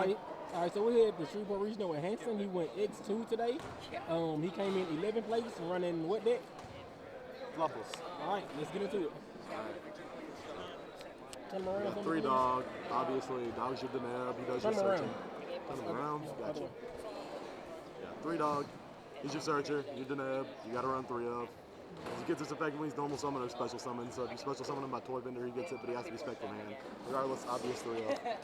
right. All right, so we had the Shreveport Regional with Hanson. He went X2 today. He came in 11th place, running what deck? Fluffals. All right, let's get into it. Turn him around. Got 3 dog. Obviously, dog's your Deneb. He does your searching. Turn him around. Gotcha. Yeah, 3 dog. He's your searcher. Your Deneb. You got to run 3 of. He gets this effect when he's normal summon or special summon. So if you special summon him by Toy Vendor, he gets it, but he has to be spec from hand. Regardless, obvious 3 of. Okay.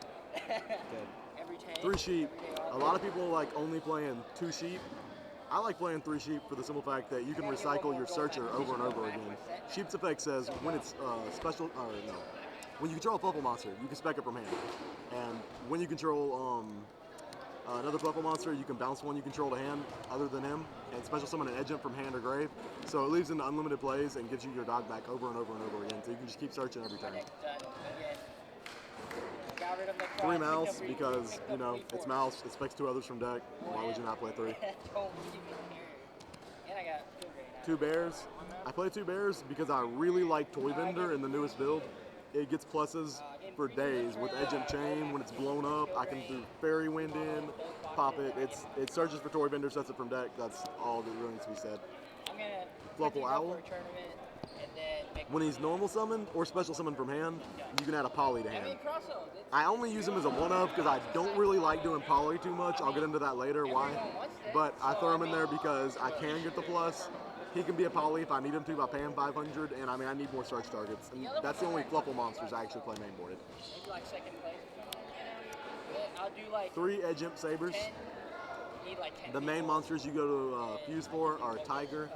3 sheep. A lot of people like only playing 2 sheep. I like playing 3 sheep for the simple fact that you can recycle your searcher over and over again. Sheep's effect says when it's special, or no, when you control a Fluffal monster, you can spec it from hand. And when you control another Fluffal monster, you can bounce one you control to hand other than him, and special summon an Edgent from hand or grave. So it leaves into unlimited plays and gives you your dog back over and over and over again. So you can just keep searching every turn. 3 mouse because, you know, it's mouse, it specs 2 others from deck. Why would you not play 3? 2 bears. I play 2 bears because I really like Toy Vendor in the newest build. It gets pluses for days with Edge and Chain. When it's blown up, I can do Fairy Wind in, pop it. It searches for Toy Vendor, sets it from deck. That's all that really needs to be said. Fluffal Owl. When he's normal summon or special summon from hand, you can add a poly to hand. I only use him as a 1-of because I don't really like doing poly too much. I'll get into that later, why. But I throw him in there because I can get the plus. He can be a poly if I need him to by paying 500, and I mean, I need more search targets. And that's the only Fluffal monsters I actually play mainboarded. 3 Edge Imp Sabers. The main monsters you go to fuse for are Tiger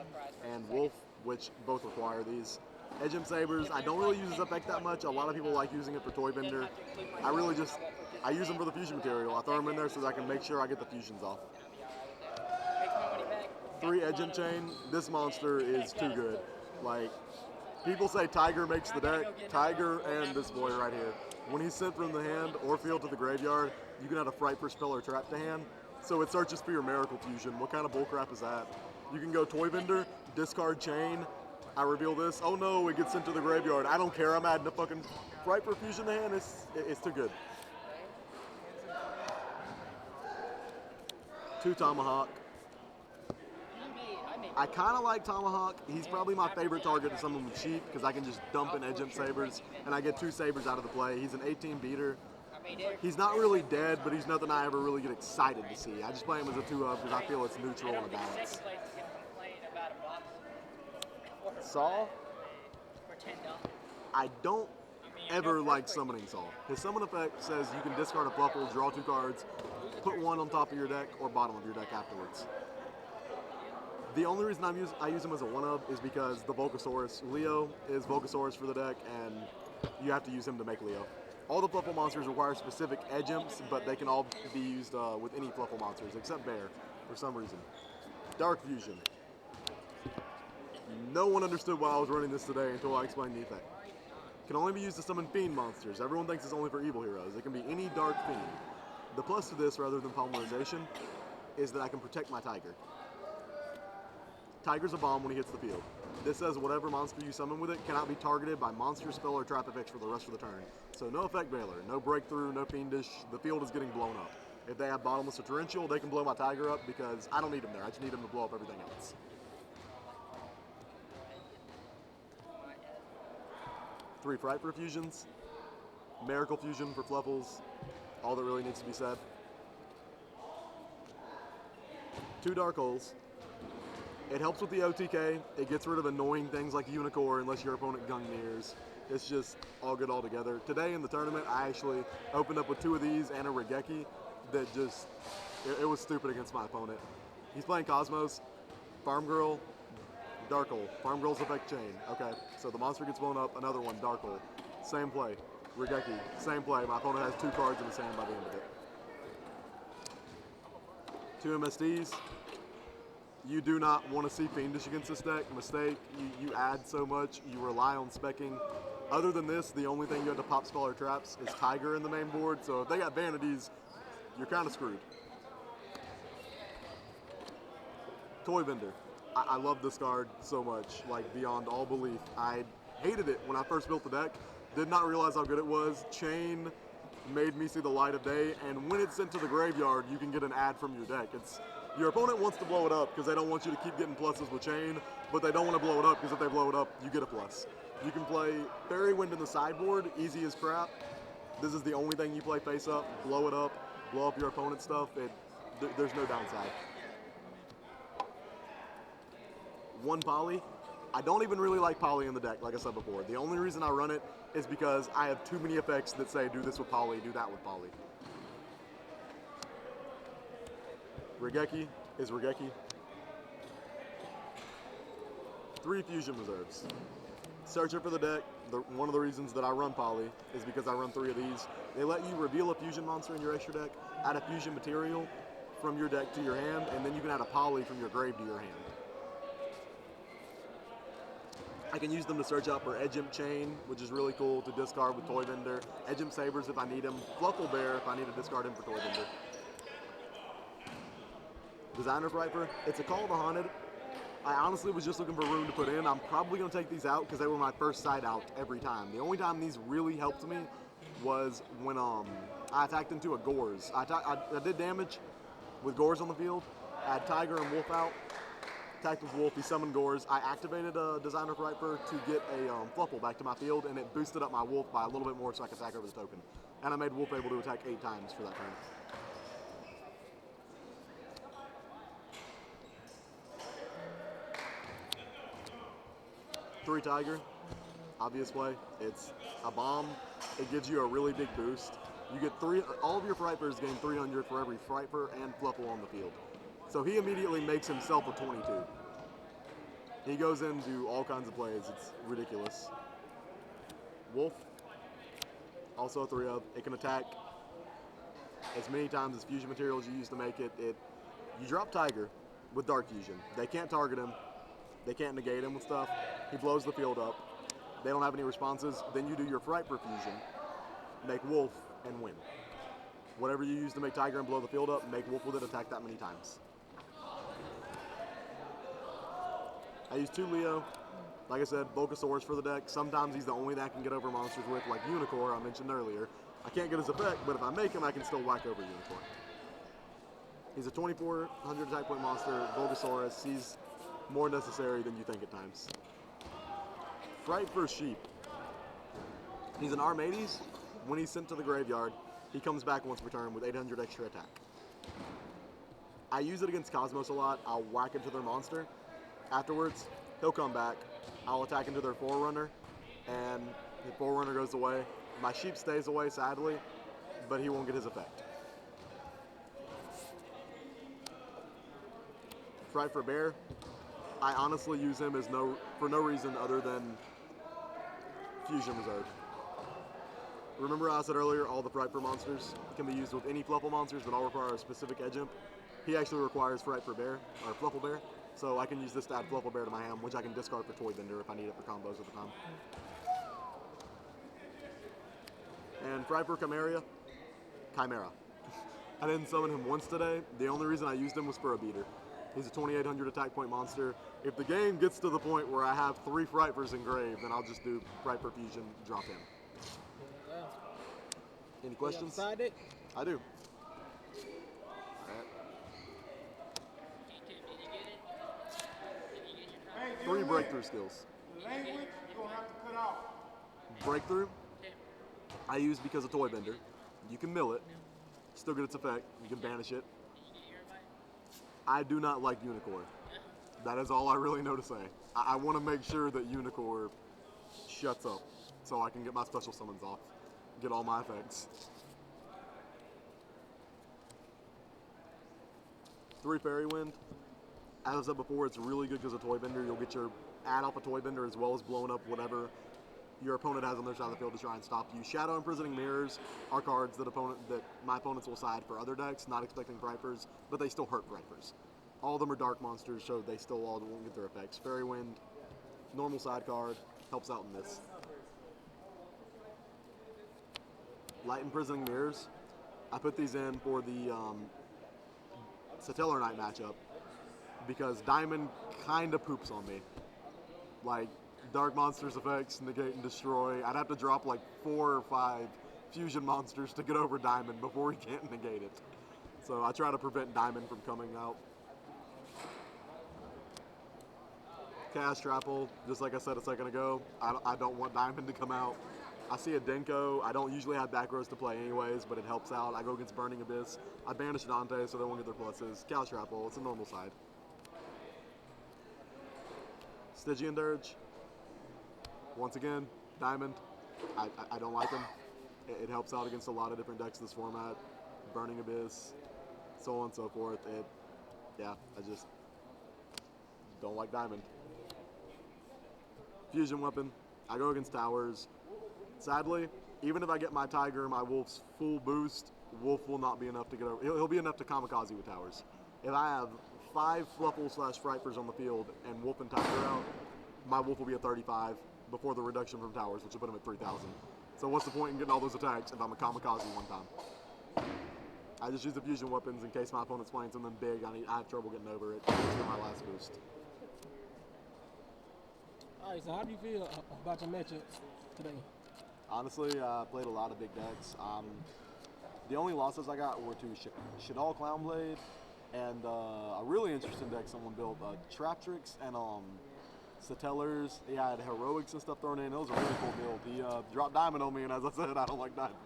and Wolf, which both require these. Edge Imp Sabers, I don't really use this effect that much. A lot of people like using it for Toy Vendor. I use them for the fusion material. I throw them in there so that I can make sure I get the fusions off. 3 Edge Imp Chain, this monster is too good. Like, people say Tiger makes the deck. Tiger and this boy right here. When he's sent from the hand or field to the graveyard, you can add a Frightfur spell or trap to hand. So it searches for your Miracle Fusion. What kind of bullcrap is that? You can go Toy Vendor, discard Chain. I reveal this. Oh no, it gets sent to the graveyard. I don't care. I'm adding a fucking Frightfur Fusion to hand. It's too good. 2 Tomahawk. I kind of like Tomahawk. He's probably my favorite target to summon with Sheep because I can just dump in Edge Imp Sabers and I get 2 Sabers out of the play. He's an 18 beater. He's not really dead, but he's nothing I ever really get excited to see. I just play him as a 2-of because I feel it's neutral and a balance. Saw? I don't ever like summoning Saw. His summon effect says you can discard a Fluffal, draw 2 cards, put 1 on top of your deck or bottom of your deck afterwards. The only reason I use him as a 1-of is because the Volcasaurus. Leo is Volcasaurus for the deck, and you have to use him to make Leo. All the Fluffal monsters require specific Edge Imps, but they can all be used with any Fluffal monsters, except Bear, for some reason. Dark Fusion. No one understood why I was running this today until I explained the effect. Can only be used to summon Fiend monsters. Everyone thinks it's only for evil heroes. It can be any Dark Fiend. The plus to this, rather than polymerization, is that I can protect my Tiger. Tiger's a bomb when he hits the field. This says whatever monster you summon with it cannot be targeted by monster, spell, or trap effects for the rest of the turn. So no effect Veiler, no breakthrough, no fiendish, the field is getting blown up. If they have bottomless or torrential, they can blow my Tiger up because I don't need him there, I just need him to blow up everything else. 3 Frightfur Fusions, Miracle Fusion for Fluffals, all that really needs to be said. 2 Dark Holes. It helps with the OTK. It gets rid of annoying things like Unicorn unless your opponent Gungnir's. It's just all good all together. Today in the tournament, I actually opened up with 2 of these and a Regeki that just, it was stupid against my opponent. He's playing Cosmos, Farm Girl, Dark Hole. Farm Girl's effect chain. Okay, so the monster gets blown up, another one, Dark Hole. Same play. Regeki, same play. My opponent has 2 cards in his hand by the end of it. 2 MSDs. You do not want to see Fiendish against this deck. Mistake. You add so much. You rely on specking. Other than this, the only thing you have to pop spell or traps is Tiger in the main board. So if they got Vanities, you're kind of screwed. Toy Vendor. I love this card so much, like beyond all belief. I hated it when I first built the deck. Did not realize how good it was. Chain, made me see the light of day, and when it's sent to the graveyard, you can get an ad from your deck. Your opponent wants to blow it up because they don't want you to keep getting pluses with chain, but they don't want to blow it up because if they blow it up, you get a plus. You can play Fairy Wind in the sideboard, easy as crap. This is the only thing you play face up, blow it up, blow up your opponent's stuff. There's no downside. One poly. I don't even really like poly in the deck, like I said before. The only reason I run it is because I have too many effects that say do this with poly, do that with poly. Regeki is Regeki. 3 fusion reserves. Searching for the deck, one of the reasons that I run poly is because I run 3 of these. They let you reveal a fusion monster in your extra deck, add a fusion material from your deck to your hand, and then you can add a poly from your grave to your hand. I can use them to search out for Edge Imp Chain, which is really cool to discard with Toy Vendor. Edge Imp Sabers if I need him. Fluffal Bear if I need to discard him for Toy Vendor. Designer Frightfur, it's a Call of the Haunted. I honestly was just looking for room to put in. I'm probably going to take these out because they were my first side out every time. The only time these really helped me was when I attacked into a Gores. I did damage with Gores on the field. I had Tiger and Wolf out. Attacked with Wolf, he summoned Gores. I activated a Designer Frightfur to get a Fluffal back to my field, and it boosted up my Wolf by a little bit more so I could attack over the token. And I made Wolf able to attack 8 times for that turn. Three Tiger, obvious play. It's a bomb. It gives you a really big boost. You get all of your Frightfurs gain 300 for every Frightfur and Fluffal on the field. So he immediately makes himself a 22. He goes into all kinds of plays. It's ridiculous. Wolf, also a 3-of. It can attack as many times as fusion materials you use to make it. You drop Tiger with Dark Fusion. They can't target him. They can't negate him with stuff. He blows the field up. They don't have any responses. Then you do your Frightfur Fusion, make Wolf, and win. Whatever you use to make Tiger and blow the field up, make Wolf with it, attack that many times. I use 2 Leo. Like I said, Bulkasaurus for the deck. Sometimes he's the only thing I can get over monsters with, like Unicorn I mentioned earlier. I can't get his effect, but if I make him, I can still whack over Unicorn. He's a 2400 attack point monster, Bulkasaurus. He's more necessary than you think at times. Frightfur Sheep. He's an Armades. When he's sent to the graveyard, he comes back once per turn with 800 extra attack. I use it against Cosmos a lot. I'll whack into their monster. Afterwards, he'll come back. I'll attack into their Forerunner, and the Forerunner goes away. My Sheep stays away, sadly, but he won't get his effect. Frightfur Bear. I honestly use him as for no reason other than Fusion Reserve. Remember I said earlier, all the Frightfur monsters can be used with any Fluffal monsters, but all require a specific Edge Imp. He actually requires Frightfur Bear, or Fluffal Bear, so I can use this to add Fluffal Bear to my hand, which I can discard for Toy Vendor if I need it for combos at the time. And Frightfur Chimera. I didn't summon him once today. The only reason I used him was for a beater. He's a 2800 attack point monster. If the game gets to the point where I have 3 Frightfurs engraved, then I'll just do Frightfur Fusion, drop him. Any questions? Side deck? I do. Alright. 3 breakthrough skills. Language you're gonna have to cut out. Breakthrough, I use because of Toy Vendor. You can mill it, still get its effect. You can banish it. I do not like Unicorn. That is all I really know to say. I want to make sure that Unicorn shuts up so I can get my special summons off, get all my effects. 3 Fairy Wind. As I said before, it's really good because of Toy Vendor. You'll get your add off a Toy Vendor as well as blowing up whatever your opponent has on their side of the field to try and stop you. Shadow Imprisoning Mirrors are cards that my opponents will side for other decks, not expecting Frightfurs, but they still hurt Frightfurs. All of them are dark monsters, so they still all won't get their effects. Fairy Wind, normal side card, helps out in this. Light Imprisoning Mirrors. I put these in for the Satellar Knight matchup because Diamond kind of poops on me. Like, Dark Monsters effects, negate and destroy. I'd have to drop like 4 or 5 fusion monsters to get over Diamond before he can't negate it. So I try to prevent Diamond from coming out. Chaos Trapple, just like I said a second ago, I don't want Diamond to come out. I see a Denko. I don't usually have back rows to play anyways, but it helps out. I go against Burning Abyss. I banish Dante so they won't get their pluses. Chaos Trapple, it's a normal side. Stygian Dirge. Once again, Diamond. I don't like him. It helps out against a lot of different decks in this format. Burning Abyss, so on and so forth. Yeah, I just don't like Diamond. Fusion Weapon. I go against Towers. Sadly, even if I get my Tiger and my Wolf's full boost, Wolf will not be enough to get over. He'll be enough to kamikaze with Towers. If I have 5 Fluffal/Frightfurs on the field and Wolf and Tiger out, my Wolf will be at 35 before the reduction from Towers, which will put him at 3,000. So what's the point in getting all those attacks if I'm a kamikaze one time? I just use the fusion weapons in case my opponent's playing something big. I have trouble getting over it. It's my last boost. All right, so how do you feel about your matchups today? Honestly, I played a lot of big decks. The only losses I got were to Shadal Clownblade and a really interesting deck someone built, Traptrix and Satellers. He had Heroics and stuff thrown in. It was a really cool build. He dropped Diamond on me, and as I said, I don't like Diamond.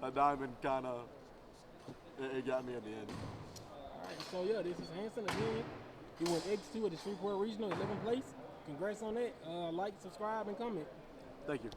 That Diamond kind of, it got me at the end. All right, so yeah, this is Hanson again. He went X2 at the Shreveport Regional, 11th place. Congrats on that. Like, subscribe, and comment. Thank you.